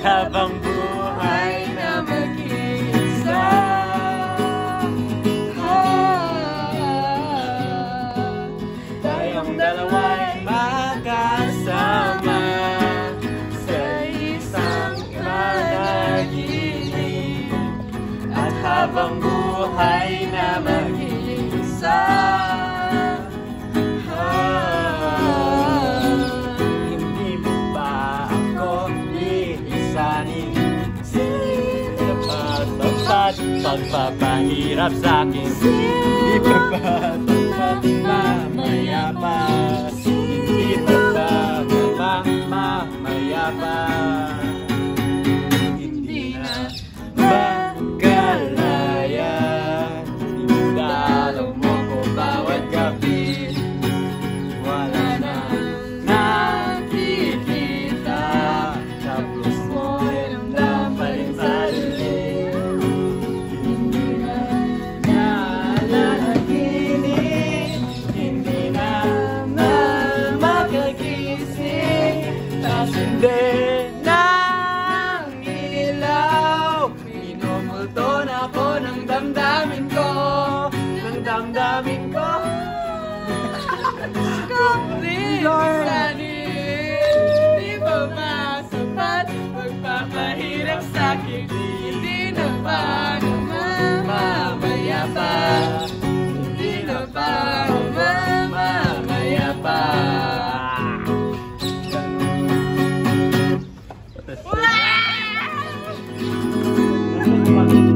habang buhay na mag-iisa. Tayong dalawa'y magkasama sa isang panaginip, at habang buhay na mag-iisa. Hindi mo ba ako iisanin? Sino ba tapat pagpapahirap sa'kin? Di ba ba tapat mamaya pa? Hindi ba ba mamaya pa? Hindi na magkalaya, dinudalaw mo ko bawat gabi. Wala na nakikita, tapos mo ramdam pa rin sa dilim. Hindi na nalalaginig, hindi na makagising, tas hindi ng ilaw. Minumulto na ako ng damdamin ko, ng damdamin ko. Di ba ba sapat magpapahirap sa'kin? Hindi na ba mamaya pa? Hindi na ba mamaya pa? Wow!